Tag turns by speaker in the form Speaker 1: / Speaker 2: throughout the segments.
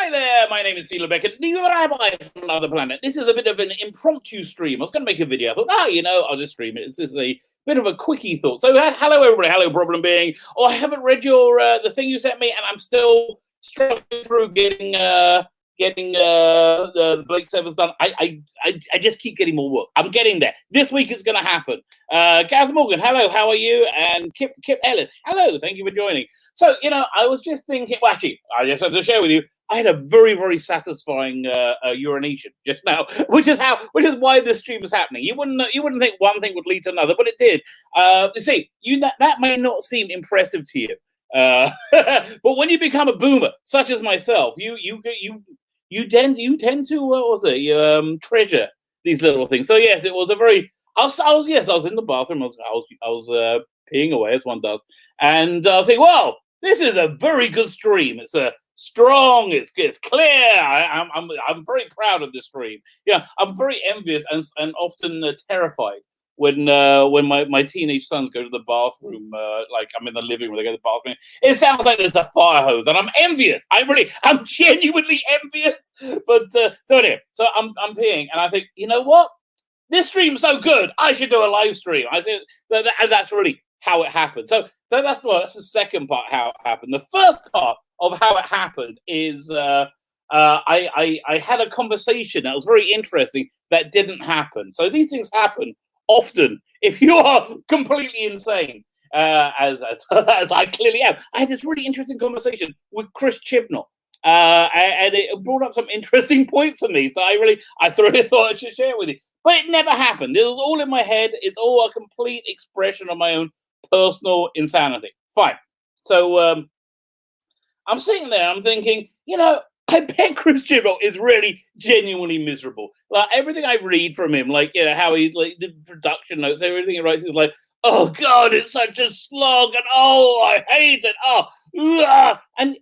Speaker 1: Hi there, my name is Sheila Beckett, the Rabbi from another planet. This is a bit of an impromptu stream. I was going to make a video. I thought, I'll just stream it. This is a bit of a quickie thought. So, hello everybody, hello problem being. Oh, I haven't read your the thing you sent me, and I'm still struggling through getting the Blake Severs done. I just keep getting more work. I'm getting there. This week it's going to happen. Gareth Morgan, hello, how are you? And Kip Ellis, hello, thank you for joining. So, I was just thinking, well, actually, I just have to share with you, I had a very, very satisfying urination just now, which is why this stream is happening. You wouldn't think one thing would lead to another, but it did. You see, that may not seem impressive to you, but when you become a boomer, such as myself, you tend to treasure these little things. So yes, it was a very. I was in the bathroom. I was peeing away as one does, and I was thinking, well, this is a very good stream. It's a strong. It's clear. I'm very proud of this stream. Yeah, I'm very envious and often terrified when my teenage sons go to the bathroom. Like I'm in the living room, they go to the bathroom. It sounds like there's a fire hose, and I'm envious. I'm genuinely envious. But so anyway, so I'm peeing, and I think, you know what? This stream's so good, I should do a live stream. I think that's really how it happened. So that's the second part, how it happened. The first part of how it happened is I had a conversation that was very interesting that didn't happen. So these things happen often if you are completely insane, as I clearly am. I had this really interesting conversation with Chris Chibnall, and it brought up some interesting points for me. So I thought I should share it with you. But it never happened. It was all in my head. It's all a complete expression of my own personal insanity. Fine. So I'm sitting there, I'm thinking, I bet Chris Chibnall is really genuinely miserable. Like everything I read from him, like, how he's like the production notes, everything he writes is like, oh God, it's such a slog, and oh, I hate it. And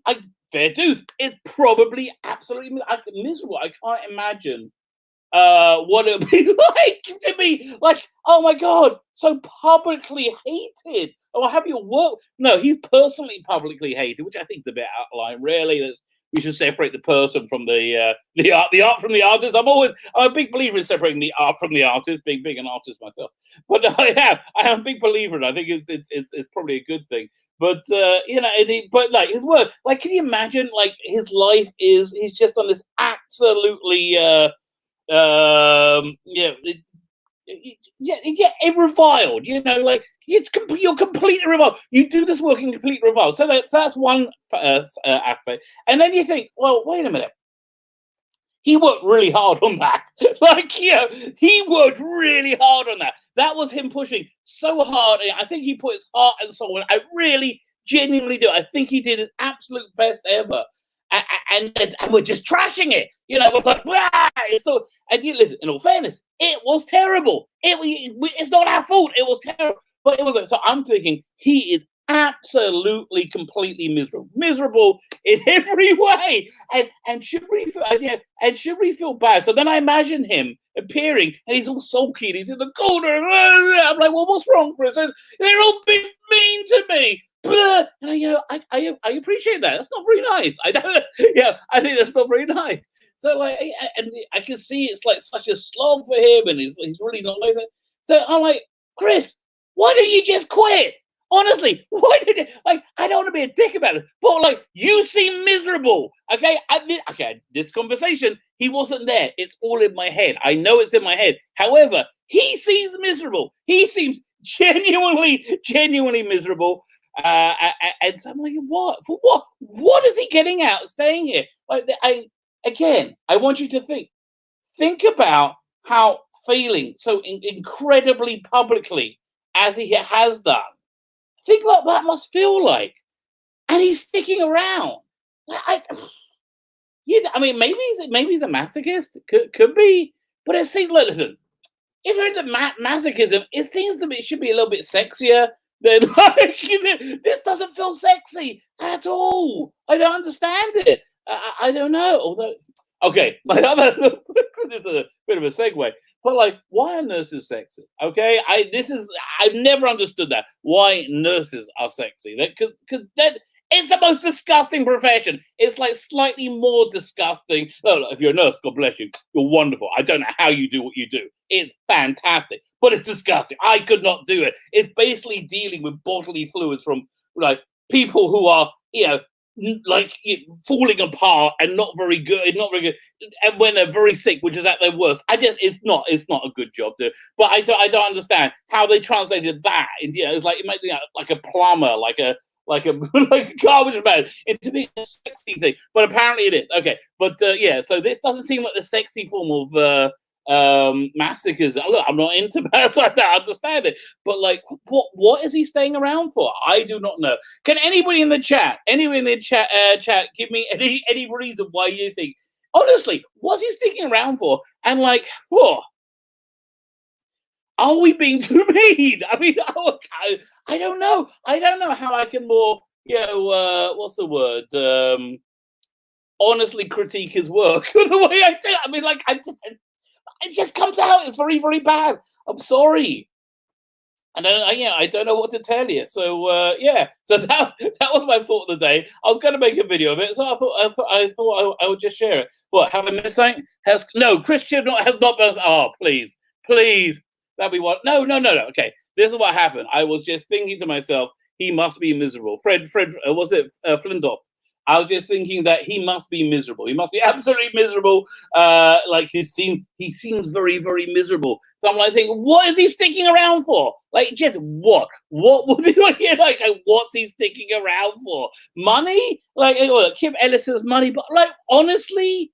Speaker 1: fair dues, it's probably absolutely miserable. I can't imagine what it would be like to be like, oh my God, so publicly hated. Oh, have your work? No, he's personally publicly hated, which I think is a bit out of line. Really, we should separate the person from the art from the artist. I'm a big believer in separating the art from the artist. Being an artist myself, but I am a big believer, and I think it's probably a good thing. But but like his work, like, can you imagine? Like his life he's just on this absolutely reviled. Like you're completely reviled. You do this work in complete reviled. So that's one aspect. And then you think, well, wait a minute. He worked really hard on that. He worked really hard on that. That was him pushing so hard. I think he put his heart and soul in. I really, genuinely do. I think he did his absolute best ever. And we're just trashing it. We're like, so. And you listen. In all fairness, it was terrible. It's not our fault. It was terrible. But it was. So I'm thinking he is absolutely, completely miserable in every way. And should we feel bad? So then I imagine him appearing, and he's all sulky, and he's in the corner. I'm like, well, what's wrong, Chris? They're all being mean to me. And I appreciate that. That's not very nice. I think that's not very nice. So and I can see it's like such a slog for him, and he's really not like that. So I'm like, Chris, why don't you just quit? Honestly, why did you, I don't want to be a dick about it, but you seem miserable. Okay, this conversation, he wasn't there. It's all in my head. I know it's in my head. However, he seems miserable. He seems genuinely miserable. And so I'm like, what? For what? What is he getting out of staying here? I want you to think about how failing so incredibly publicly as he has done. Think about what that must feel like, and he's sticking around. Maybe he's a masochist. Could be, but it seems like, listen, if you're into masochism, it seems to me it should be a little bit sexier. Then this doesn't feel sexy at all. I don't understand it. I don't know. Although, okay, my other this is a bit of a segue. But why are nurses sexy? Okay, I've never understood that. Why nurses are sexy? Because It's the most disgusting profession. It's like slightly more disgusting. No, if you're a nurse, God bless you. You're wonderful. I don't know how you do what you do. It's fantastic, but it's disgusting. I could not do it. It's basically dealing with bodily fluids from like people who are, like falling apart and not very good, and when they're very sick, which is at their worst. It's not a good job to. But I don't understand how they translated that. It's like it might be like a plumber, like a like a garbage man into being a sexy thing, but apparently it is. Okay, but so this doesn't seem like the sexy form of massacres. Look, I'm not into that, so I don't understand it. But like, what is he staying around for? I do not know. Can anybody in the chat, chat, give me any reason why you think? Honestly, what's he sticking around for? And like, whoa. Are we being too mean? I mean, I don't know. I don't know how I can more, what's the word? Honestly critique his work the way I do. I mean, like, it just comes out. It's very, very bad. I'm sorry. And I don't know what to tell you. So so that was my thought of the day. I was going to make a video of it, so I thought I would just share it. What? Have I missed something? Christian has not been. Oh, please. That'd be what? No. Okay, this is what happened. I was just thinking to myself, he must be miserable. Fred, was it Flintoff? I was just thinking that he must be miserable. He must be absolutely miserable. Like he seems very, very miserable. So I'm like thinking, what is he sticking around for? Like, just what? What would he like? What's he sticking around for? Money? Like, Kim Ellis's money? But like, honestly,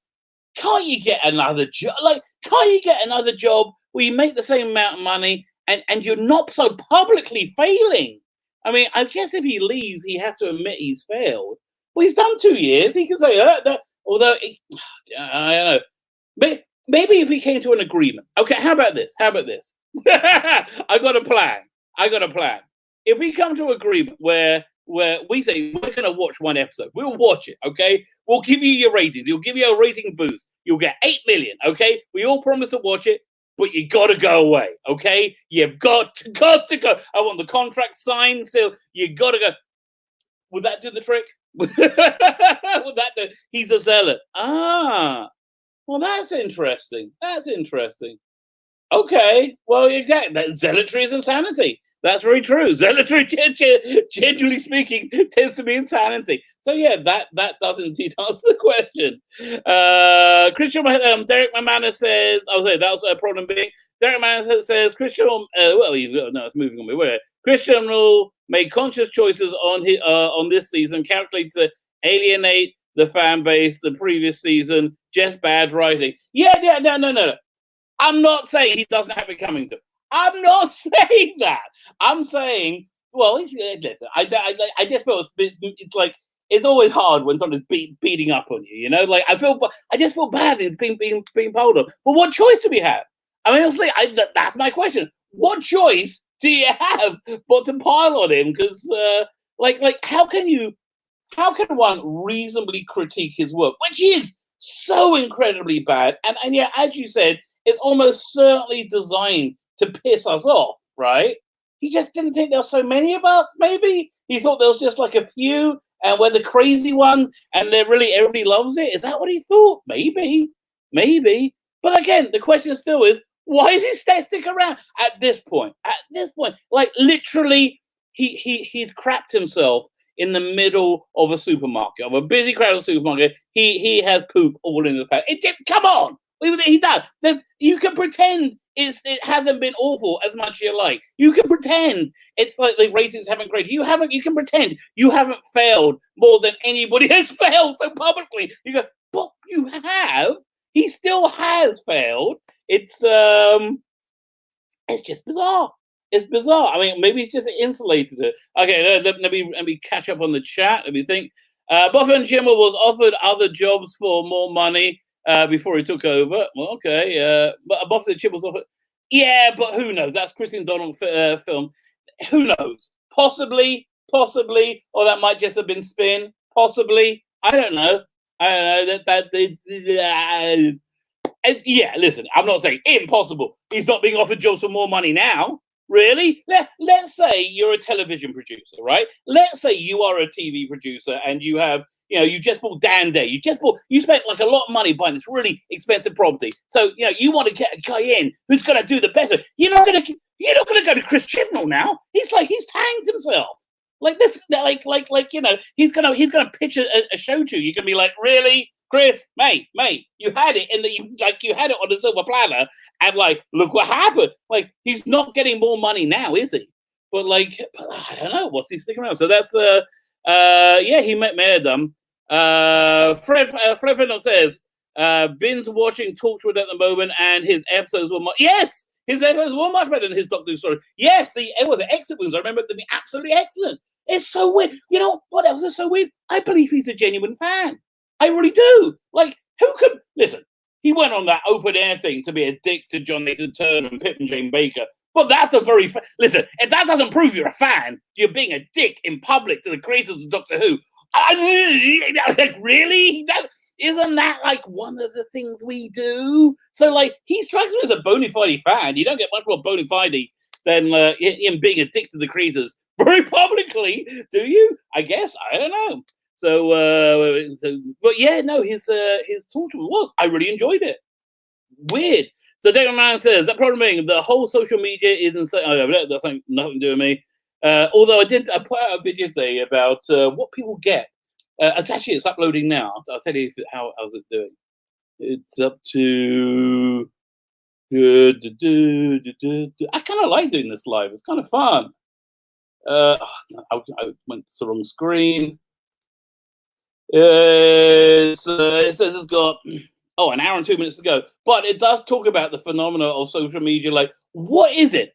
Speaker 1: can't you get another job? Like, can't you get another job where you make the same amount of money and you're not so publicly failing? I mean, I guess if he leaves, he has to admit he's failed. Well, he's done 2 years. He can say that. Although, I don't know. Maybe if we came to an agreement. Okay, how about this? I got a plan. If we come to an agreement where we say we're going to watch one episode, we'll watch it, okay? We'll give you your ratings. You'll give you a rating boost. You'll get 8 million, okay? We all promise to watch it, but you got to go away, okay? You've got to go. I want the contract signed, so you got to go. Would that do the trick? Would that do? He's a zealot. Well, that's interesting. Okay, well, exactly. That zealotry is insanity. That's very true. Zealotry, genuinely speaking, tends to be insanity. So yeah, that does indeed answer the question. Christian, Derek Mamana says, that was a problem being. Derek Mamana says, Christian, it's moving on me. Where Christian will make conscious choices on this season, calculated to alienate the fan base the previous season. Just bad writing. No. I'm not saying he doesn't have it coming to him. I'm not saying that. I'm saying, well, listen, I just feel it's like it's always hard when someone's beating up on you. Like I just feel bad. It's being pulled on. But what choice do we have? I mean, honestly, that's my question. What choice do you have but to pile on him? Because how can one reasonably critique his work, which is so incredibly bad? And yeah, as you said, it's almost certainly designed to piss us off, right? He just didn't think there were so many of us, maybe? He thought there was just like a few, and we're the crazy ones, and everybody loves it? Is that what he thought? Maybe. But again, the question still is, why is he sticking around at this point? Like literally, he's crapped himself in the middle of a supermarket, of a busy crowded supermarket. He has poop all in the pack. Come on! He does. You can pretend it hasn't been awful as much as you like. You can pretend it's like the ratings haven't graded. You can pretend you haven't failed more than anybody has failed so publicly. You go, but you have. He still has failed. It's just bizarre. It's bizarre. I mean, maybe he's just insulated it. Okay, let me catch up on the chat. Let me think. Buffett and Chibnall was offered other jobs for more money before he took over. Well, okay. But Buffett and Chibnall was offered. Yeah, but who knows? That's Christian Donald film. Who knows? Possibly, or that might just have been spin. Possibly. I don't know. Yeah, listen, I'm not saying impossible. He's not being offered jobs for more money now. Really? Let's say you're a television producer, right? Let's say you are a TV producer and you have, you just bought Dan Day. You spent like a lot of money buying this really expensive property. So, you want to get a guy in who's going to do the best. You're not going to go to Chris Chibnall now. He's tanked himself. Like this, he's gonna pitch a show to you. You're gonna be like, really, Chris, mate, you had it you had it on a silver platter, and like, look what happened. Like, he's not getting more money now, is he? But I don't know, what's he sticking around? So that's he met them. Fred Fennell says, Bin's watching Torchwood at the moment, and his episodes were yes. His episodes were much better than his Doctor Who story. Yes, it was excellent ones. I remember them being absolutely excellent. It's so weird. You know what else is so weird? I believe he's a genuine fan. I really do. Like, who could listen? He went on that open air thing to be a dick to John Nathan Turner and Pip and Jane Baker. But that's listen. If that doesn't prove you're a fan, you're being a dick in public to the creators of Doctor Who. Really? Isn't that like one of the things we do? So like, he strikes me as a bona fide fan. You don't get much more bona fide than him being a dick to the creators very publicly, do you? I guess, I don't know. But yeah, no, his Torchwood was. I really enjoyed it. Weird. So Daniel Mann says that problem being the whole social media isn't. That's nothing to do with me. Although I put out a video today about what people get. It's uploading now. I'll tell you how's it doing. It's up to. I kind of like doing this live. It's kind of fun. I went to the wrong screen. It says it's got an hour and 2 minutes to go, but it does talk about the phenomena of social media. Like, what is it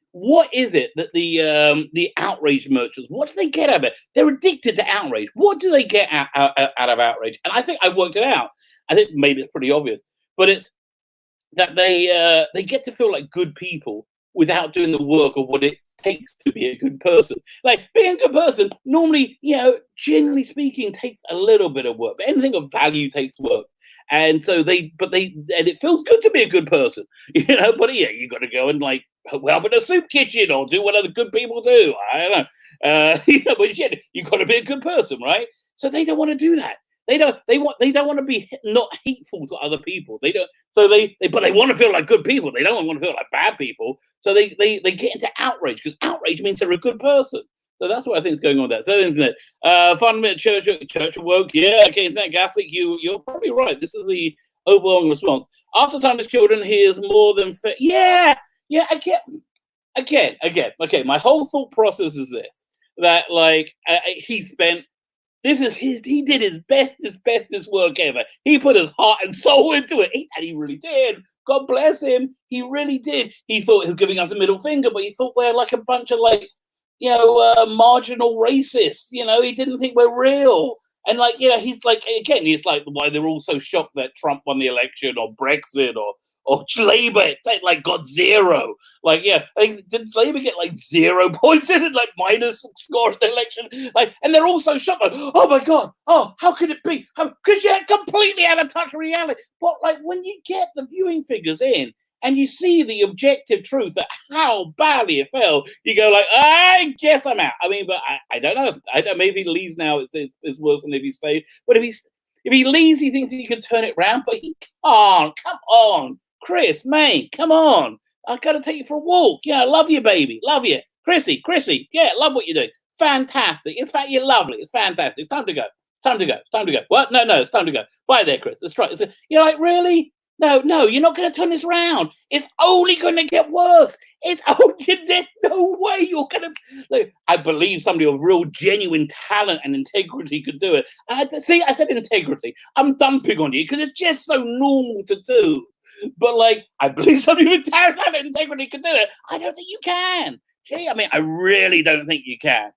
Speaker 1: that the outrage merchants, what do they get out of it? They're addicted to outrage. What do they get out of outrage? And I think I worked it out. I think maybe it's pretty obvious, but it's that they get to feel like good people without doing the work of what it takes to be a good person. Like, being a good person normally, generally speaking, takes a little bit of work, but anything of value takes work. And so and it feels good to be a good person, but yeah, you got to go and like help in a soup kitchen or do what other good people do. I don't know. But yeah, you got to be a good person, right? So they don't want to do that. They don't want to be not hateful to other people. They don't. So but they want to feel like good people. They don't want to feel like bad people. So they get into outrage, because outrage means they're a good person. So that's what I think is going on there. So the internet, fundamental church awoke. Yeah, okay, thank Catholic. You're probably right. This is the overwhelming response. After timeless children, he is more than fair. Yeah. Again. Okay, my whole thought process is this: that like he did his bestest work ever. He put his heart and soul into it. He really did. God bless him. He really did. He thought he was giving us a middle finger, but he thought we're like a bunch of marginal racists. He didn't think we're real. And he's like, again, he's like why they're all so shocked that Trump won the election, or Brexit, or Labour got zero. Did Labour get 0 points in it, minus score of the election? And they're all so shocked. Oh my God! Oh, how could it be? Because you're completely out of touch with reality. But when you get the viewing figures in, and you see the objective truth that how badly it fell, you go I guess I'm out. I mean, but I don't know. I don't. Maybe if he leaves now, it's worse than if he stayed. But if he leaves, he thinks he can turn it around. But he can't. Come on, Chris, mate, come on. I got to take you for a walk. Yeah, I love you, baby. Love you. Chrissy. Yeah, love what you're doing. Fantastic. In fact, you're lovely. It's fantastic. It's time to go. Time to go. What? No, it's time to go. Bye there, Chris. Let's try. You're really? No, you're not going to turn this around. It's only going to get worse. There's no way you're going to. I believe somebody of real, genuine talent and integrity could do it. See, I said integrity. I'm dumping on you because it's just so normal to do. But I believe somebody with talent and integrity could do it. I don't think you can. Gee, I mean, I really don't think you can.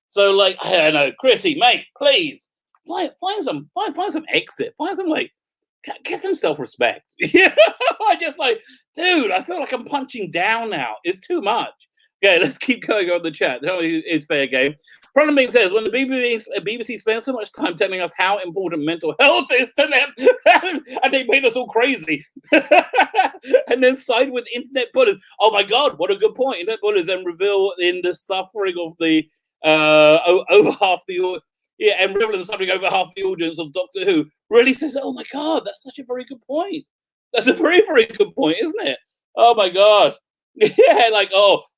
Speaker 1: So, I don't know, Chrissy, mate, please find some exit. Find some get some self-respect. I just dude, I feel like I'm punching down now. It's too much. Okay, let's keep going on the chat. It's fair game. Problem being says, when the BBC spends so much time telling us how important mental health is to them, and they made us all crazy, and then side with internet bullies. Oh my God, what a good point. Internet bullies then reveal in the suffering of the over half the and reveal in the suffering over half the audience of Doctor Who really says, oh my God, that's such a very good point. That's a very, very good point, isn't it? Oh my God. Yeah, like,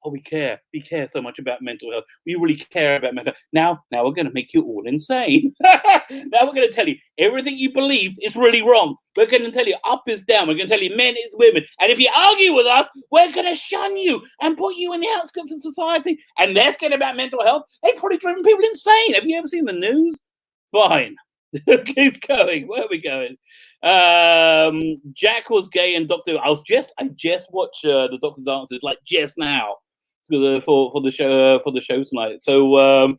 Speaker 1: we care so much about mental health. We really care about mental health. Now we're going to make you all insane. Now we're going to tell you everything you believed is really wrong. We're going to tell you up is down. We're going to tell you men is women. And if you argue with us, we're going to shun you and put you in the outskirts of society. And they're scared about mental health. They've probably driven people insane. Have you ever seen the news? Fine. Keeps going. Where are we going? Jack was gay and Doctor. I just watched the Doctor's Answers like just now for the show tonight. So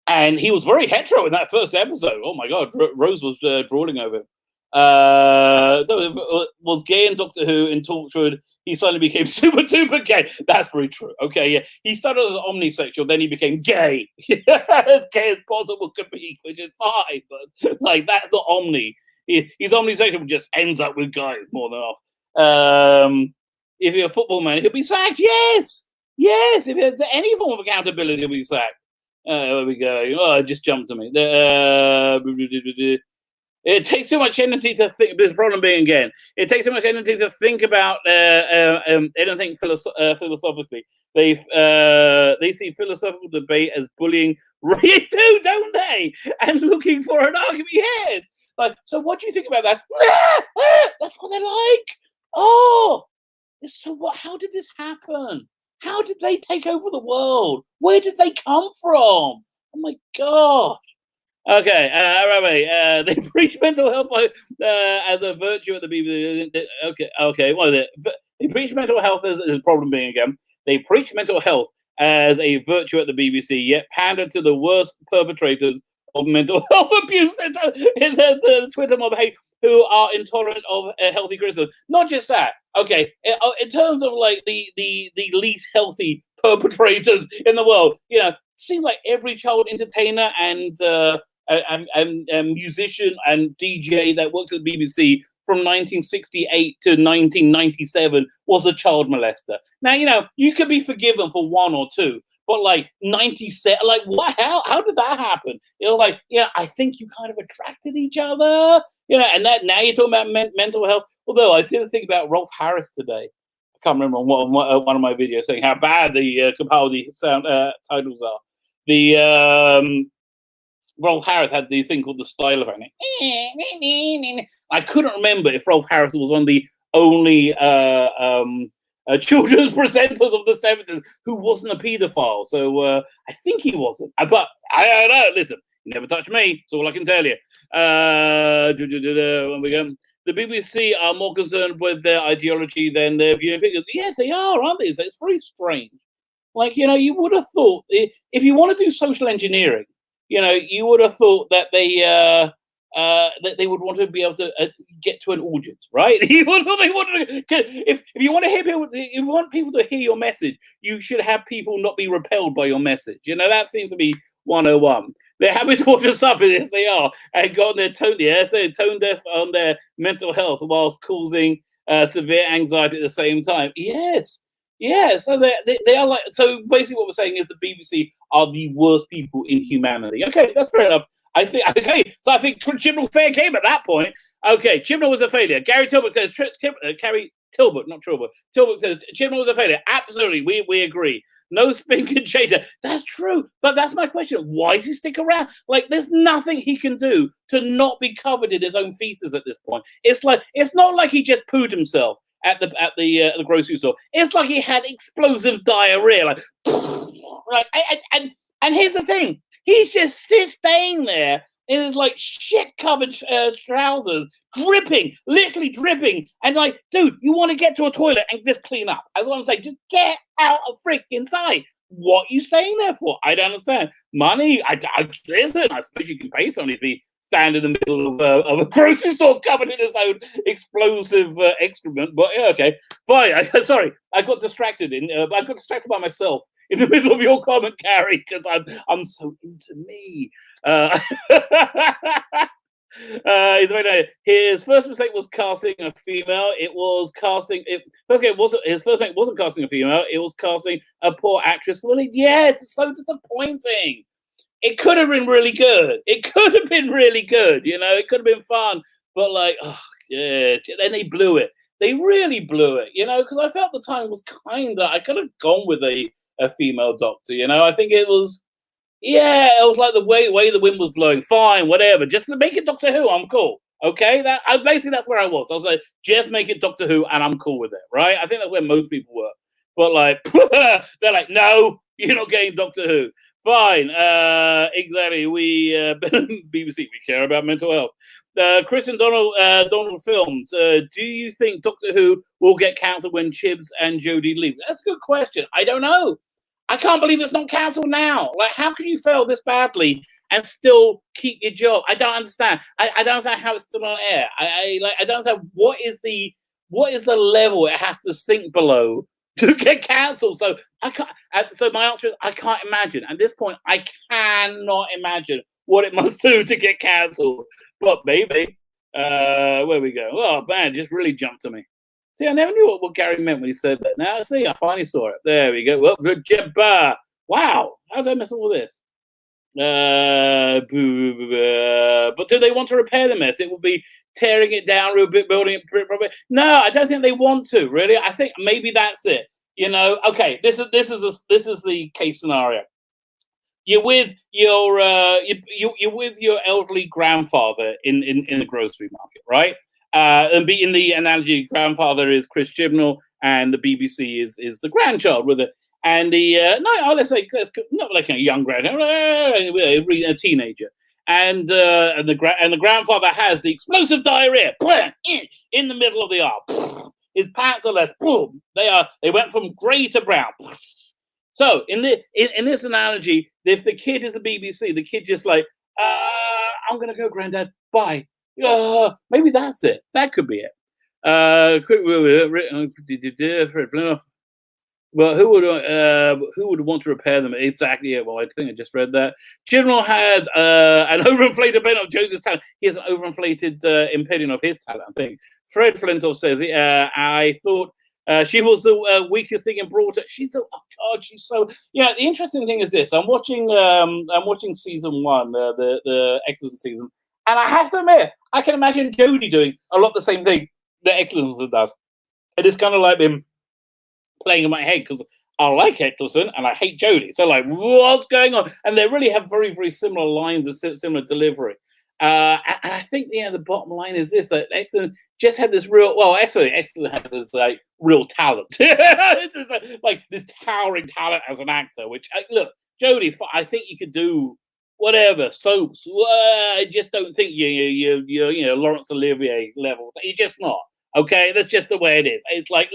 Speaker 1: and he was very hetero in that first episode. Oh my God, Rose was drooling over him. Was gay in Doctor Who in Torchwood. He suddenly became super duper gay. That's very true. Okay, yeah. He started as omnisexual, then he became gay. As gay as possible could be, which is fine, but like that's not omni. He's omnisexual, just ends up with guys more than often. If you're a football man, he'll be sacked. Yes. If there's any form of accountability, he'll be sacked. There we go. Oh, it just jumped to me. It takes too much energy to think. This problem being again, it takes too much energy to think about anything philosophically. They see philosophical debate as bullying. They do, don't they? And looking for an argument. Yes. Like, so what do you think about that? That's what they like. Oh, so what? How did this happen? How did they take over the world? Where did they come from? Oh my God. Okay, Rabbi, they preach mental health as a virtue at the BBC. Okay, what is it? They preach mental health as a problem being again. They preach mental health as a virtue at the BBC, yet pander to the worst perpetrators of mental health abuse in the Twitter mob hate who are intolerant of healthy criticism. Not just that. Okay, in terms of like the least healthy perpetrators in the world, seems like every child entertainer and musician and DJ that worked at the BBC from 1968 to 1997 was a child molester. Now, you could be forgiven for one or two, but like 97, like what? How did that happen? It was like, I think you kind of attracted each other, and that now you're talking about mental health. Although I did think about Rolf Harris today. I can't remember one of my videos saying how bad the Capaldi sound titles are. The Rolf Harris had the thing called the style effect. I couldn't remember if Rolf Harris was one of the only children's presenters of the 70s who wasn't a paedophile. So I think he wasn't. But I don't know. Listen, you never touch me. That's all I can tell you. When we go, the BBC are more concerned with their ideology than their viewing figures. Yes, they are, aren't they? It's very strange. Like, you would have thought, if you want to do social engineering, you would have thought that they would want to be able to get to an audience, right? If you want to hear people, if you want people to hear your message, you should have people not be repelled by your message. That seems to be 101. They're happy to watch us suffer, yes they are, and got on their tone deaf on their mental health whilst causing severe anxiety at the same time. Yes. Yeah, so they are like, so basically what we're saying is the BBC are the worst people in humanity. Okay, that's fair enough. So I think Chibnall fair game at that point. Okay, Chibnall was a failure. Gary Tilbert says, Tilbert says, Chibnall was a failure. Absolutely, we agree. No spink and chaser. That's true, but that's my question. Why does he stick around? Like, there's nothing he can do to not be covered in his own feces at this point. It's not like he just pooed himself at the grocery store. It's like he had explosive diarrhea, and here's the thing: he's just staying there in his like shit-covered trousers, literally dripping, and like, dude, you want to get to a toilet and just clean up? That's what I'm saying. Just get out of freaking sight. What are you staying there for? I don't understand. Money? Listen, I suppose you can pay somebody to be stand in the middle of a grocery store covered in his own explosive excrement. But yeah, okay, fine. Sorry, I got distracted. I got distracted by myself in the middle of your comment, Gary, because I'm so into me. His first mistake was casting a female. It was casting it. First game wasn't his first mistake. Wasn't casting a female. It was casting a poor actress for the lead. Yeah, it's so disappointing. It could have been really good. It could have been really good. You know, it could have been fun. But like, oh yeah, then they blew it. They really blew it. You know, because I felt the time was I could have gone with a female doctor. You know, I think it was. Yeah, it was like the way the wind was blowing. Fine, whatever. Just make it Doctor Who. I'm cool. Okay, basically that's where I was. I was like, just make it Doctor Who, and I'm cool with it. Right? I think that's where most people were. But like, they're like, no, you're not getting Doctor Who. Fine. Exactly. We BBC. We care about mental health. Chris and Donald films. Do you think Doctor Who will get cancelled when Chibs and Jodie leave? That's a good question. I don't know. I can't believe it's not cancelled now. Like, how can you fail this badly and still keep your job? I don't understand. I don't understand how it's still on air. I don't understand what is the level it has to sink below to get cancelled. So I can't. So my answer is I can't imagine. At this point, I cannot imagine what it must do to get cancelled. But maybe. Where we go? Oh man, just really jumped to me. See, I never knew what Gary meant when he said that. Now, see, I finally saw it. There we go. Well, good job. Wow. How did I miss all this? But do they want to repair the mess? It will be tearing it down, building it properly. No, I don't think they want to, really. I think maybe that's it. You know, okay, this is the case scenario. You're with your you're with your elderly grandfather in the grocery market, right? And be in the analogy, grandfather is Chris Chibnall, and the BBC is the grandchild with it. And the let's say not like a young grandchild, a teenager, and the grandfather has the explosive diarrhea in the middle of the arm. His pants are left. Boom! They went from grey to brown. So in this analogy, if the kid is the BBC, the kid just like, I'm gonna go, Granddad. Bye. Maybe that's it. That could be it. Well, who would want to repair them? Exactly. Yeah, well, I think I just read that. Chibnall has an overinflated opinion of Joseph's talent. He has an overinflated opinion of his talent, I think. Fred Flintoff says, I thought she was the weakest thing in Broad. She's so, oh God, she's so. Yeah, the interesting thing is this. I'm watching season 1, the Eccleston season. And I have to admit, I can imagine Jodie doing a lot the same thing that Eccleston does. And it's kind of like been playing in my head because I like Eccleston and I hate Jodie. So like, what's going on? And they really have very, very similar lines and similar delivery. And I think the bottom line is this: that Eccleston just had this Eccleston has this like real talent, like this towering talent as an actor. Which look, Jodie, I think you could do whatever soaps. I just don't think you're Laurence Olivier level. You're just not. Okay, that's just the way it is. It's like,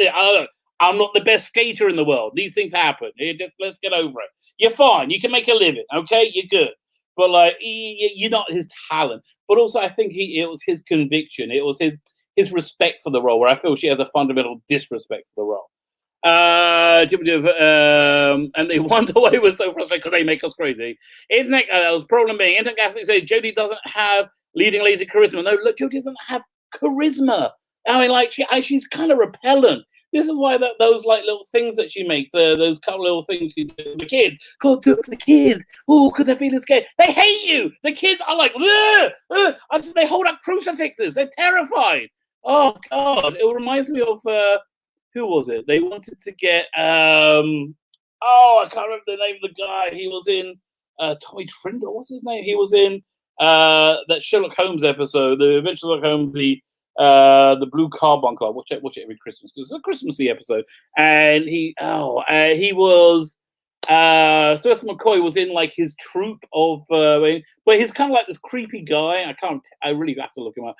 Speaker 1: I'm not the best skater in the world. These things happen. Let's get over it. You're fine. You can make a living. Okay, you're good. But like, you're not his talent. But also, I think it was his conviction. It was his respect for the role. Where I feel she has a fundamental disrespect for the role. And they wonder why it was so frustrating because they make us crazy. Internet, that was problem being. Internet Catholic says Jodie doesn't have leading lady charisma. No, look, Jodie doesn't have charisma. I mean, like she's kind of repellent. This is why those like little things that she makes, those couple little things she does. The kid, God, do it for the kid. Oh, because they're feeling scared. They hate you. The kids are like, they hold up crucifixes. They're terrified. Oh God, it reminds me of who was it? They wanted to get I can't remember the name of the guy. He was in Tommy Trindle. What's his name? He was in that Sherlock Holmes episode, the Adventure Sherlock Holmes, the Blue Carbon card. Watch it every Christmas. It's a Christmassy episode, and he was Sylvester McCoy was in like his troupe of, but he's kind of like this creepy guy. I really have to look him up.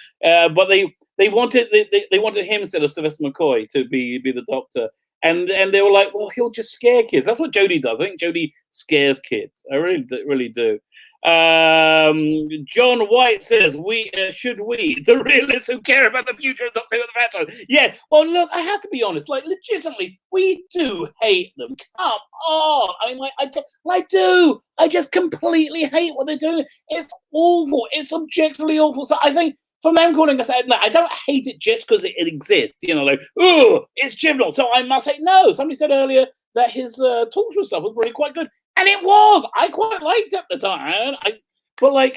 Speaker 1: But they wanted him instead of Sylvester McCoy to be the Doctor, and they were like, well, he'll just scare kids. That's what Jodie does. I think Jodie scares kids. I really do. John White says, should we, the realists who care about the future of Doctor Who, the franchise? Yeah, well, look, I have to be honest, like, legitimately, we do hate them. Come on. I mean, I do. I just completely hate what they're doing. It's awful. It's objectively awful. So I think from them calling us out, no, I don't hate it just because it exists. You know, like, oh, it's Chibnall. So I must say, no. Somebody said earlier that his torture stuff was really quite good. And it was. I quite liked it at the time. But I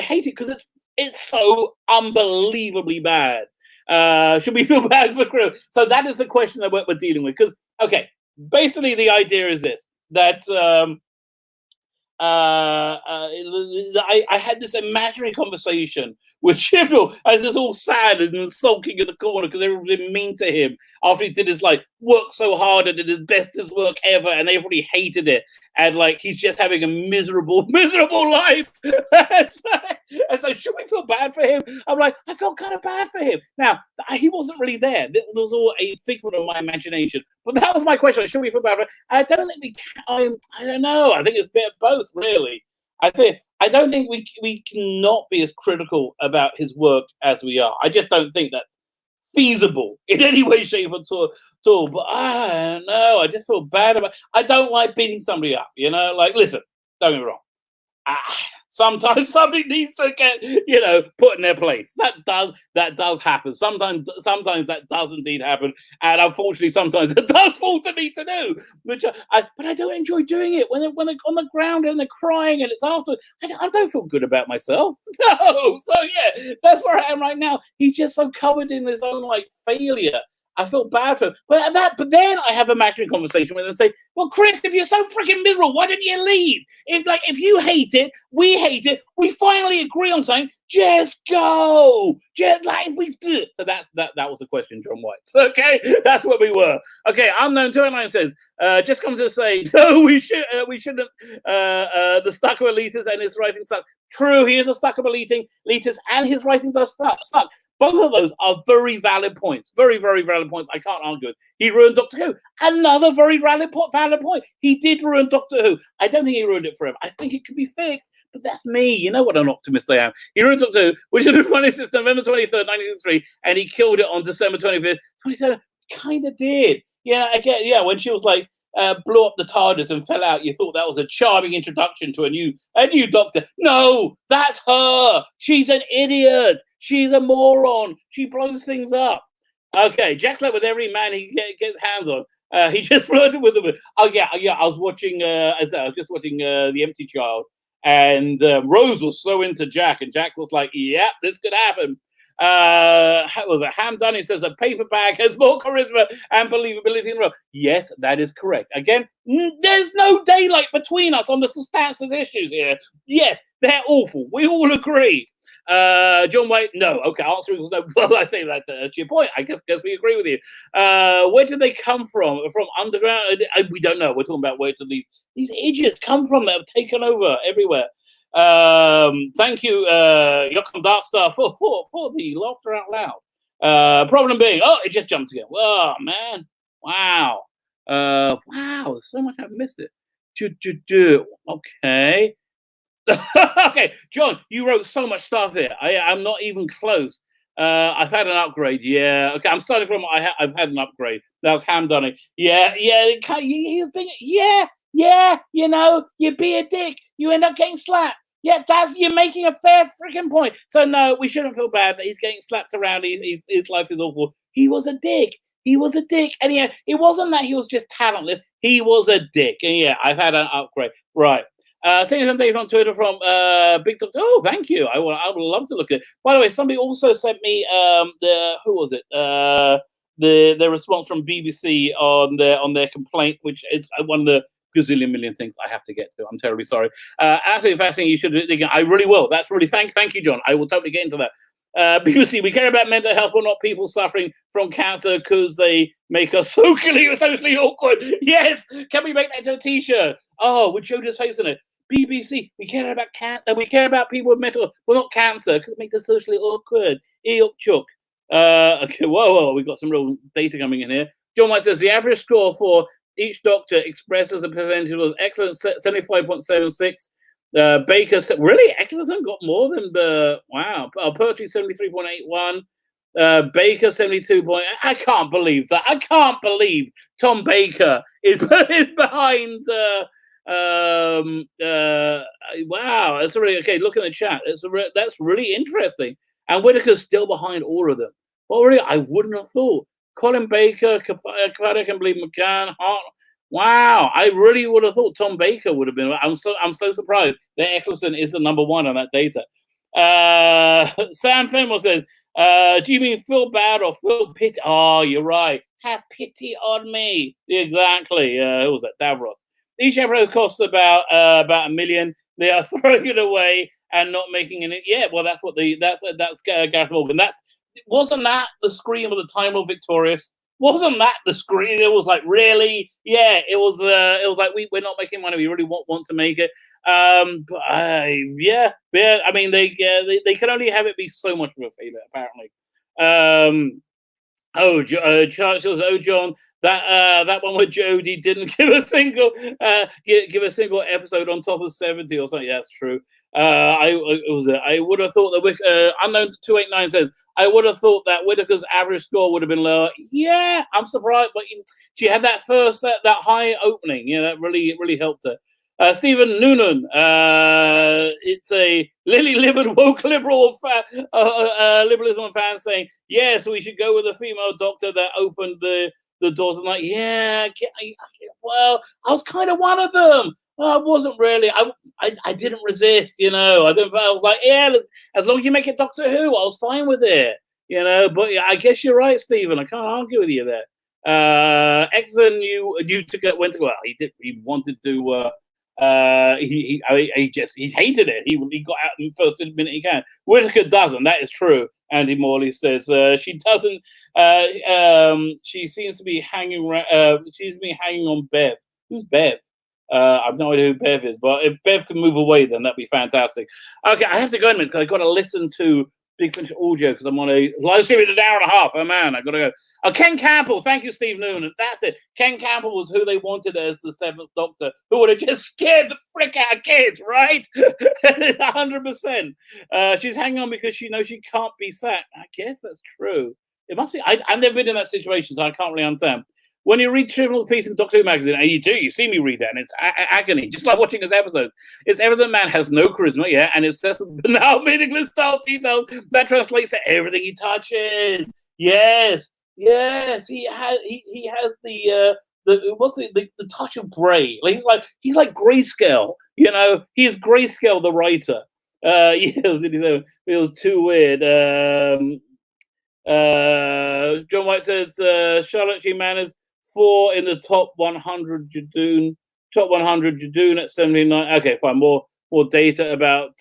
Speaker 1: hate it because it's so unbelievably bad. Should we feel bad for crew? So that is the question that we're dealing with. Because okay, basically the idea is this: that I had this imaginary conversation with Chibnall as he's all sad and sulking in the corner because everybody been mean to him after he did his work so hard and did his bestest work ever, and everybody hated it, and he's just having a miserable life. and so should we feel bad for him? I'm like, I felt kind of bad for him. Now he wasn't really there. That was all a figment of my imagination. But that was my question: should we feel bad for him? I don't think we can. I don't know. I think it's a bit of both, really. I don't think we cannot be as critical about his work as we are. I just don't think that's feasible in any way, shape, or all. But I don't know. I just feel bad about. I don't like beating somebody up. You know, listen, don't get me wrong. Sometimes somebody needs to get put in their place. That does happen. Sometimes that does indeed happen, and unfortunately, sometimes it does fall to me to do. But I do enjoy doing it when they're on the ground and they're crying, and it's after. I don't feel good about myself. No, so yeah, that's where I am right now. He's just so covered in his own failure. I feel bad for him. But then I have a imaginary conversation with him and say, well, Chris, if you're so freaking miserable, why didn't you leave? If you hate it, we hate it, we finally agree on something, just go. Just we do it. So that was the question, John White. Okay, that's what we were. Okay, Unknown 209 says, just come to say, no, we shouldn't. The stuck-up elitist and his writing suck. True, he is a stuck-up elitist and his writing does suck. Both of those are very valid points. Very, very valid points. I can't argue it. He ruined Doctor Who. Another very valid point. He did ruin Doctor Who. I don't think he ruined it for him. I think it could be fixed, but that's me. You know what an optimist I am. He ruined Doctor Who, which has been running since November 23rd, 1983, and he killed it on December 25th, 27. Kind of did. Yeah, I get. Yeah, when she was blew up the TARDIS and fell out, you thought that was a charming introduction to a new Doctor. No, that's her. She's an idiot. She's a moron. She blows things up. Okay, Jack slept with every man he gets hands on. He just flirted with them. Oh yeah. I was watching. The Empty Child, and Rose was so into Jack, and Jack was like, "Yeah, this could happen." Was it Ham Dunny says a paper bag has more charisma and believability in a row. Yes, that is correct. Again, there's no daylight between us on the substantive issues here. Yes, they're awful. We all agree. John White, no. Okay, answer equals no. Well, I think that's your point. I guess we agree with you. Where did they come from? From underground? We don't know. We're talking about where did these idiots come from that have taken over everywhere. Thank you, Joachim Darkstar, for the laughter out loud. Problem being, it just jumped again. Oh man, wow, wow, so much I've missed it. Okay. Okay, John, you wrote so much stuff here. I'm not even close. I've had an upgrade. Yeah. Okay, I'm starting from I've had an upgrade. That was Ham Dunning. Yeah. You've been. Yeah. You know, you be a dick. You end up getting slapped. Yeah, you're making a fair freaking point. So no, we shouldn't feel bad that he's getting slapped around. His life is awful. He was a dick. And yeah, it wasn't that he was just talentless. He was a dick. And yeah, I've had an upgrade. Right. Seeing some Dave on Twitter from Big Doctor. Oh, thank you. I would love to look at it. By the way, somebody also sent me the response from BBC on their complaint, which is one of the gazillion million things I have to get to. I'm terribly sorry. Absolutely fascinating. You should dig in. I really will. That's really thank you, John. I will totally get into that. BBC, we care about mental health, but not people suffering from cancer because they make us socially awkward. Yes, can we make that to a T-shirt? Oh, with Jodas face in it. BBC, we care about we care about people with mental, well, not cancer, because it makes us socially awkward. Eeyok. Okay, whoa, we've got some real data coming in here. John White says the average score for each doctor expressed as a percentage was excellent, 75.76. Baker really Eccleston got more than the wow. Poetry 73.81. Baker 72 point. I can't believe that. I can't believe Tom Baker is behind. Wow, that's really okay. Look in the chat. That's really interesting. And Whitaker's still behind all of them. Well, really, I wouldn't have thought. Colin Baker, Kapadik, and believe McCann, Hart. Wow, I really would have thought Tom Baker would have been. I'm so surprised that Eccleston is the number one on that data. Sam Fenwell says, do you mean feel bad or feel pity? Oh, you're right. Have pity on me. Exactly. Who was that? Davros. Each episode costs about $1 million. They are throwing it away and not making it. Yeah, well, that's what that's Gareth Morgan. Wasn't that the scream of the time of Victorious? Wasn't that the screen? It was like, really? Yeah, it was like we're not making money. We really want to make it. But yeah. I mean, they can only have it be so much of a failure, apparently. Charles, John, that one with Jodie didn't give a single episode on top of 70 or something. Yeah, that's true. I would have thought that unknown 289 says, I would have thought that Whitaker's average score would have been lower. Yeah, I'm surprised, but she had that high opening. Yeah, that really helped her. Stephen Noonan, it's a lily-livered woke liberalism fan saying, yes, we should go with a female doctor that opened the doors. I'm like, yeah, well, I was kind of one of them. I wasn't really. I didn't resist, I was like, yeah, as long as you make it Doctor Who, I was fine with it, But yeah, I guess you're right, Stephen. I can't argue with you there. Exon, went to go out. He wanted to. He hated it. He got out in the first minute he can. Whitaker doesn't. That is true. Andy Morley says she doesn't. She seems to be hanging. She's been hanging on Bev. Who's Bev? I've no idea who Bev is, but if Bev can move away, then that'd be fantastic. Okay, I have to go in a minute because I've got to listen to Big Finish audio because I'm on a live stream in an hour and a half. Oh man, I've got to go. Ken Campbell, thank you, Steve Noonan. That's it. Ken Campbell was who they wanted as the seventh Doctor, who would have just scared the frick out of kids, right? 100%. She's hanging on because she knows she can't be sacked. I guess that's true. It must be. I've never been in that situation, so I can't really understand. When you read Chibnall piece in Doctor Who magazine, and you see me read that, and it's agony, just like watching this episode. It's evident man has no charisma, yeah, and it's just banal, meaningless style details that translates to everything he touches. Yes, he has the touch of grey. Like he's like Grayscale, He's Grayscale, the writer. It was too weird. John White says Charlotte G. Manners 4 in the top 100 Jadoon at 79. Okay, fine. More data about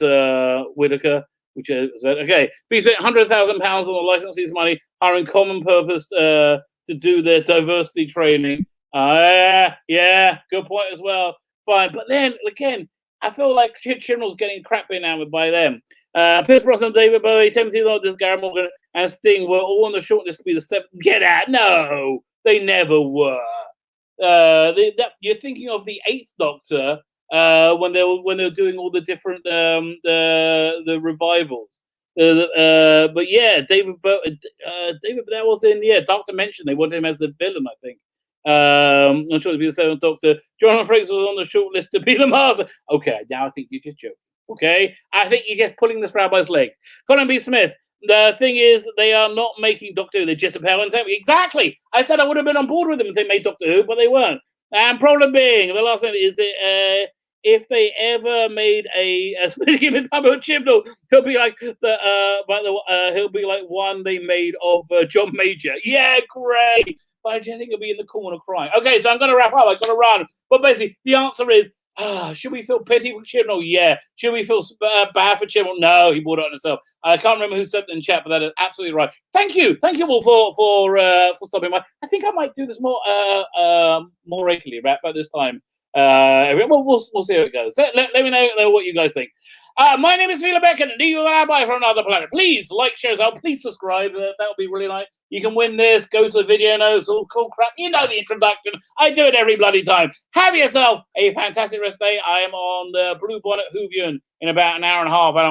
Speaker 1: Whitaker, which is okay. He spent £100,000 on the licensee's money, hiring Common Purpose to do their diversity training. Yeah, good point as well. Fine, but then again, I feel like Chibnall's getting crap enamored by them. Pierce Brosnan, David Bowie, Timothy Lodges, Gary Morgan, and Sting were all on the shortlist to be the seventh. Get out! No, they never were. You're thinking of the Eighth Doctor when they were doing all the different the revivals. But yeah, David that was in Doctor Mention. They wanted him as the villain, I think. I'm not sure to be the seventh Doctor. Jonathan Frakes was on the shortlist to be the Master. Okay, now I think you're just joking. Okay, I think you're just pulling this rabbi's leg. Colin B. Smith. The thing is, they are not making Doctor Who. They're just a power and tempo. Exactly. I said I would have been on board with them if they made Doctor Who, but they weren't. And problem being, the last thing is that if they ever made a speaking with Pablo Chibnall, he'll be like he'll be like one they made of John Major. Yeah, great. But I just think he'll be in the corner crying. Okay, so I'm going to wrap up. I've got to run. But basically, the answer is, should we feel pity for Chibnall? Yeah. Should we feel bad for Chibnall? No, he brought it on himself. I can't remember who said it in the chat, but that is absolutely right. Thank you all for stopping by. I think I might do this more regularly about this time. We'll see how it goes. Let me know what you guys think. My name is Vila Beck, and do you Rabbi from another planet. Please like, share, please subscribe. That would be really nice. You can win this. Go to the video notes, all cool crap. You know the introduction. I do it every bloody time. Have yourself a fantastic rest day. I am on the Blue Bonnet Hoovian in about an hour and a half, and I'm